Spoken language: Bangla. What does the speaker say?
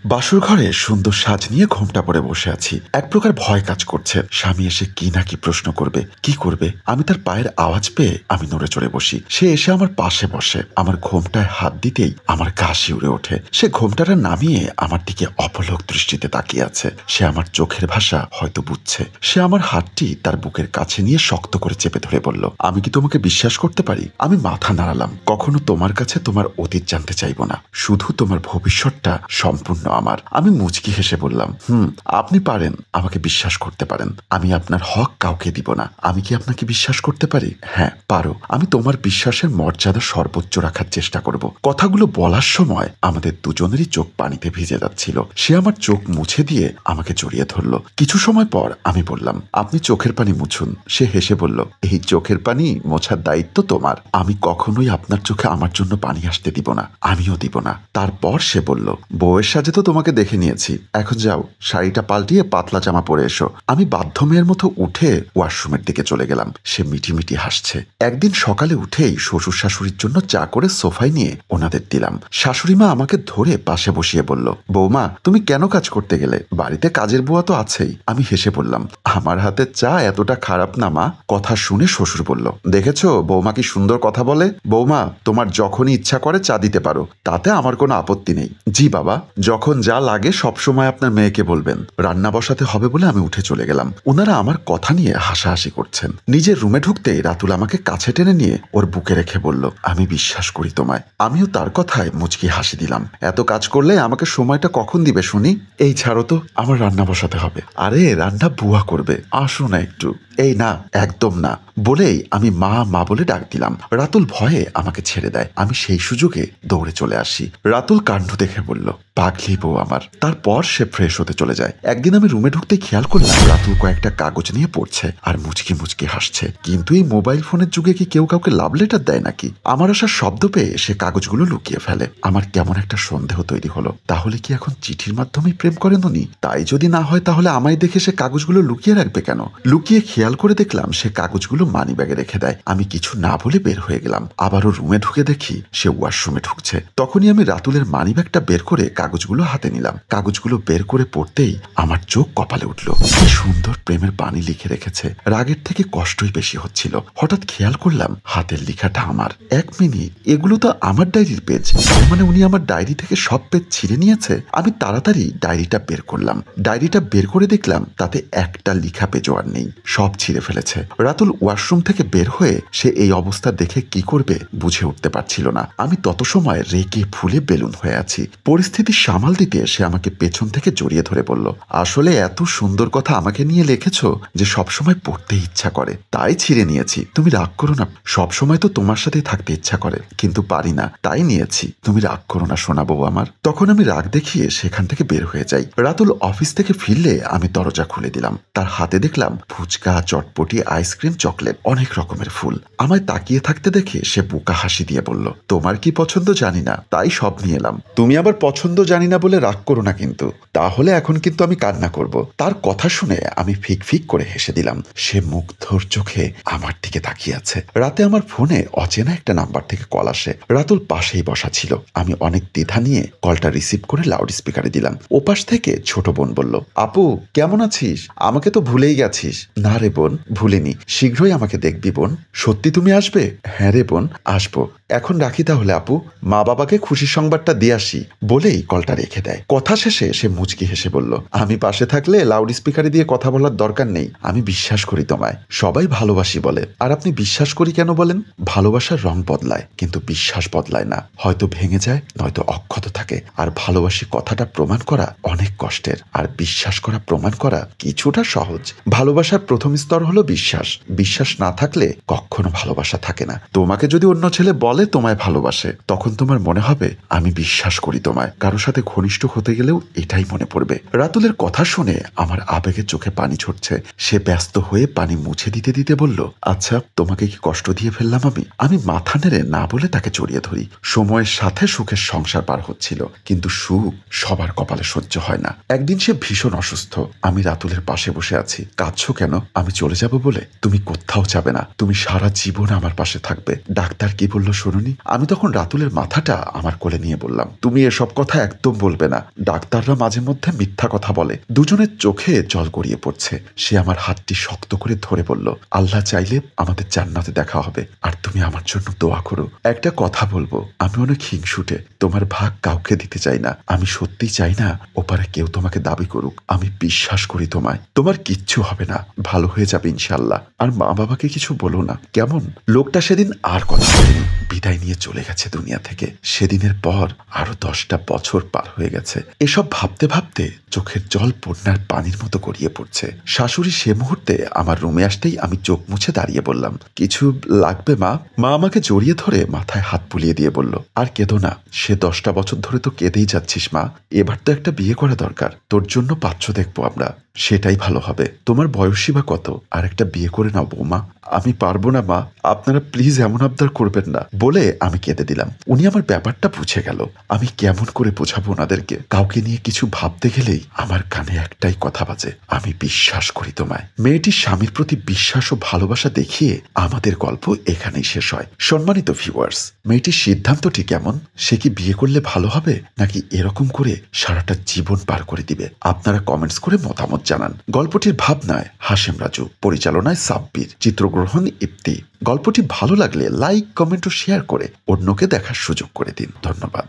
বাসর ঘরে সুন্দর সাজ নিয়ে ঘোমটা পরে বসে আছি। এক প্রকার ভয় কাজ করছে, স্বামী এসে কি না কি প্রশ্ন করবে, কি করবে। আমি তার পায়ের আওয়াজ পেয়ে আমি নড়ে চড়ে বসি। সে এসে আমার পাশে বসে, আমার ঘোমটায় হাত দিতেই আমার গা শিউরে ওঠে। সে ঘোমটাটা নামিয়ে আমার দিকে অপলক দৃষ্টিতে তাকিয়ে আছে। সে আমার চোখের ভাষা হয়তো বুঝছে। সে আমার হাতটি তার বুকের কাছে নিয়ে শক্ত করে চেপে ধরে বলল, আমি কি তোমাকে বিশ্বাস করতে পারি? আমি মাথা নাড়ালাম। কখনো তোমার কাছে তোমার অতীত জানতে চাইবো না, শুধু তোমার ভবিষ্যৎটা সম্পূর্ণ আমার। আমি মুচকি হেসে বললাম, আপনি পারেন, আমাকে বিশ্বাস করতে পারেন। আমি আপনার হক কাউকে দিব না। আমি কি আপনাকে বিশ্বাস করতে পারি? হ্যাঁ, পারো। আমি তোমার বিশ্বাসের মর্যাদা সর্বোচ্চ রাখার চেষ্টা করব। কথাগুলো বলার সময় আমাদের দুজনেরই চোখ পানিতে ভিজে যাচ্ছিল। সে আমার চোখ মুছে দিয়ে আমাকে জড়িয়ে ধরল। কিছু সময় পর আমি বললাম, আপনি চোখের পানি মুছুন। সে হেসে বলল, এই চোখের পানি মোছার দায়িত্ব তোমার। আমি কখনোই আপনার চোখে আমার জন্য পানি আসতে দিব না, আমিও দিব না। তারপর সে বলল, বউয়ের সাজে তো তোমাকে দেখে নিয়েছি, এখন যাও শাড়িটা পাল্টিয়ে পাতলা জামা পরে এসো। আমি বাধ্য মেয়ের মতো উঠে ওয়াশরুমের দিকে চলে গেলাম। সে মিটিমিটি হাসছে। একদিন সকালে উঠেই শ্বশুর শাশুড়ির জন্য চা করে সোফায় নিয়ে ওনাদের দিলাম। শাশুড়ি মা আমাকে ধরে পাশে বসিয়ে বলল, বৌমা তুমি কেন কাজ করতে গেলে? বাড়িতে কাজের বুয়া তো আছেই। আমি হেসে বললাম, আমার হাতে চা এতটা খারাপ না মা। কথা শুনে শ্বশুর বলল, দেখেছো বৌমা কি সুন্দর কথা বলে। বৌমা তোমার যখনই ইচ্ছা করে চা দিতে পারো, তাতে আমার কোনো আপত্তি নেই। জি বাবা, যখন যা লাগে সবসময় আপনার মেয়েকে বলবেন। রান্না বসাতে হবে বলে আমি উঠে চলে গেলাম। ওনারা আমার কথা নিয়ে হাসাহাসি করছেন। নিজের রুমে ঢুকতেই রাতুল আমাকে কাছে টেনে নিয়ে ওর বুকে রেখে বলল, আমি বিশ্বাস করি তোমায়। আমিও তার কথায় মুচকি হাসি দিলাম। এত কাজ করলে আমাকে সময়টা কখন দিবে শুনি? এই ছাড়ো তো, আমার রান্না বসাতে হবে। আরে রান্না বুয়া করবে, আসো না একটু। এই না, একদম না বলেই আমি মা মা বলে ডাক দিলাম। রাতুল ভয়ে আমাকে ছেড়ে দেয়। আমি সেই সুযোগে দৌড়ে চলে আসি। রাতুল কাণ্ড দেখে বলল, পাগলি বউ আমার। তারপর সে ফ্রেশ হতে চলে যায়। একদিন আমি রুমে ঢুকতে খেয়াল করলাম রাতুল কয়েকটা কাগজ নিয়ে পড়ছে আর মুচকি মুচকি হাসছে। কিন্তু এই মোবাইল ফোনের যুগে কি কেউ কাউকে লাভ লেটার দেয় নাকি? আমার আসার শব্দ পেয়ে সে কাগজগুলো লুকিয়ে ফেলে। আমার কেমন একটা সন্দেহ তৈরি হলো। তাহলে কি এখন চিঠির মাধ্যমেই প্রেম করেন উনি? তাই যদি না হয় তাহলে আমায় দেখে সে কাগজগুলো লুকিয়ে রাখবে কেন? লুকিয়ে খেয়াল করে দেখলাম সে কাগজগুলো মানি ব্যাগে রেখে দেয়। আমি কিছু না বলে বের হয়ে গেলাম। আবারও রুমে ঢুকে দেখি সে ওয়াশরুমে ঢুকছে। তখনই আমি রাতুলের মানি ব্যাগটা বের করে কাগজগুলো হাতে নিলাম। কাগজগুলো বের করে পড়তেই আমার চোখ কপালে উঠল। কি সুন্দর প্রেমের বাণী লিখে রেখেছে। রাগের থেকে কষ্টই বেশি হচ্ছিল। হঠাৎ খেয়াল করলাম হাতের লেখাটা আমার। এক মিনিট, এগুলো তো আমার ডায়েরির পেজ। তার মানে উনি আমার ডায়েরি থেকে সব পেজ ছিঁড়ে নিয়েছে। আমি তাড়াতাড়ি ডায়েরিটা বের করলাম। ডায়েরিটা বের করে দেখলাম তাতে একটা লেখা পেজও আর নেই, সব ছিঁড়ে ফেলেছে। রাতুল ওয়াশরুম থেকে বের হয়ে সে এই অবস্থা দেখে কি করবে বুঝে উঠতে পারছিল না। আমি তত সময় রেগে ফুলে বেলুন হয়ে আছি। পরিস্থিতি সামাল দিতে সে আমাকে পেছন থেকে জড়িয়ে ধরে বলল, আসলে এত সুন্দর কথা আমাকে নিয়ে লিখেছো যে সবসময় পড়তে ইচ্ছা করে, তাই ছিঁড়ে নিয়েছি। তুমি রাগ করো না, সবসময় তো তোমার সাথেই থাকতে ইচ্ছা করে, কিন্তু পারি না, তাই নিয়েছি। তুমি রাগ করো না সোনা বউ আমার। তখন আমি রাগ দেখিয়ে সেখান থেকে বের হয়ে যাই। রাতুল অফিস থেকে ফিরলে আমি দরজা খুলে দিলাম। তার হাতে দেখলাম ফুচকা, চটপটি, আইসক্রিম, চকলেট, অনেক রকমের ফুল। আমায় তাকিয়ে থাকতে দেখে সে বোকা হাসি দিয়ে বলল, তোমার কি পছন্দ জানি না, তাই সব নিয়ে এলাম। তুমি আবার পছন্দ জানি না বলে রাগ করো না কিন্তু, তাহলে এখন কিন্তু আমি কান্না করব। তার কথা শুনে আমি ফিক ফিক করে হেসে দিলাম। সে মুগ্ধর চোখে আমার দিকে তাকিয়ে আছে। রাতে আমার ফোনে অচেনা একটা নাম্বার থেকে কল আসে। রাতুল পাশেই বসা ছিল। আমি অনেক দ্বিধা নিয়ে কলটা রিসিভ করে লাউড স্পিকারে দিলাম। ওপাশ থেকে ছোট বোন বলল, আপু কেমন আছিস? আমাকে তো ভুলেই গেছিস। না রে বোন, ভুলিনি, শীঘ্রই আমাকে দেখবি বোন। সত্যি তুমি আসবে? হ্যাঁ রে বোন, আসবো। এখন রাখি তাহলে আপু, মা বাবাকে খুশির সংবাদটা দিয়ে আসি। বলেই কলটা রেখে দেয়। কথা শেষে সে মুচকি হেসে বলল, আমি পাশে থাকলে লাউড স্পিকারে দিয়ে কথা বলার দরকার নেই। আমি বিশ্বাস করি তোমায়। সবাই ভালোবাসি বলে, আর আপনি বিশ্বাস করি কেন বলেন? ভালোবাসার রং বদলায় কিন্তু বিশ্বাস বদলায় না। হয়তো ভেঙে যায়, নয়তো অক্ষত থাকে। আর ভালোবাসি কথাটা প্রমাণ করা অনেক কষ্টের, আর বিশ্বাস করা প্রমাণ করা কিছুটা সহজ। ভালোবাসার প্রথম স্তর হলো বিশ্বাস। বিশ্বাস না থাকলে কখনো ভালোবাসা থাকে না। তোমাকে যদি অন্য ছেলে বলে তোমায় ভালোবাসে, তখন তোমার মনে হবে আমি বিশ্বাস করি তোমায়। কারোর সাথে ঘনিষ্ঠ হতে গেলেও এটাই মনে পড়বে। রাতুলের কথা শুনে আমার আবেগে চোখে পানি ঝরছে। সে ব্যস্ত হয়ে পানি মুছে দিতে দিতে বলল, আচ্ছা তোমাকে কি কষ্ট দিয়ে ফেললাম আমি মাথা নেড়ে না বলে তাকে জড়িয়ে ধরি। সময়ের সাথে সুখের সংসার পার হচ্ছিল, কিন্তু সুখ সবার কপালে সহ্য হয় না। একদিন সে ভীষণ অসুস্থ। আমি রাতুলের পাশে বসে আছি। কাঁদছো কেন? আমি চলে যাব বলে? তুমি কোথাও যাবে না, তুমি সারা জীবন আমার পাশে থাকবে। ডাক্তার কি বলল শুনুনি? আমি তখন রাতুলের মাথাটা আমার কোলে নিয়ে বললাম, তুমি এসব কথা একদম বলবে না। ডাক্তাররা মাঝে মধ্যে মিথ্যা কথা বলে। দুজনের চোখে জল গড়িয়ে পড়ছে। সে আমার হাতটি শক্ত করে ধরে বলল, আল্লাহ চাইলে আমাদের জান্নাতে দেখা হবে, আর তুমি আমার জন্য দোয়া করো। একটা কথা বলবো, আমি অনেক হিংসুটে, তোমার ভাগ কাউকে দিতে চাই না। আমি সত্যি চাই না ওপারে কেউ তোমাকে দাবি করুক। আমি বিশ্বাস করি তোমায়, তোমার কিচ্ছু হবে না, ভালো হয়ে যাবে ইনশাল্লাহ। আর মা বাবাকে কিছু বলো না, কেমন? লোকটা সেদিন আর কথা বলেনি, বিদায় নিয়ে চলে গেছে দুনিয়া থেকে। সেদিনের পর আরো 10টা বছর পার হয়ে গেছে। এসব ভাবতে ভাবতে চোখের জল বন্যার পানির মতো গড়িয়ে পড়ছে। শাশুড়ি সে মুহূর্তে আমার রুমে আসতেই আমি চোখ মুছে দাঁড়িয়ে বললাম, কিছু লাগবে মা? মা আমাকে জড়িয়ে ধরে মাথায় হাত বুলিয়ে দিয়ে বলল, আর কেঁদো না। সে 10টা বছর ধরে তো কেঁদেই যাচ্ছিস মা। এবার তো একটা বিয়ে করা দরকার। তোর জন্য পাত্র দেখবো আমরা, সেটাই ভালো হবে। তোমার বয়সই বা কত? আর একটা বিয়ে করে নাও বৌমা। আমি পারবো না মা, আপনারা প্লিজ এমন আবদার করবেন না বলে আমি কেঁদে দিলাম। উনি আমার ব্যাপারটা বুঝে গেল। আমি কেমন করে বোঝাবো ওনাদেরকে? কাউকে নিয়ে কিছু ভাবতে গেলেই আমার কানে একটাই কথা বাজে, আমি বিশ্বাস করি তোমায়। মেয়েটির স্বামীর প্রতি বিশ্বাস ও ভালোবাসা দেখিয়ে আমাদের গল্প এখানেই শেষ হয়। সম্মানিত ভিউয়ার্স, মেয়েটির সিদ্ধান্তটি কেমন? সে কি বিয়ে করলে ভালো হবে, নাকি এরকম করে সারাটা জীবন পার করে দিবে? আপনারা কমেন্টস করে মতামত জানান। গল্পটির ভাবনায় হাশেম রাজু, পরিচালনায় সাব্বির, চিত্রগ্রহণ ইপ্তি। গল্পটি ভালো লাগলে লাইক, কমেন্ট ও শেয়ার করে অন্যকে দেখার সুযোগ করে দিন। ধন্যবাদ।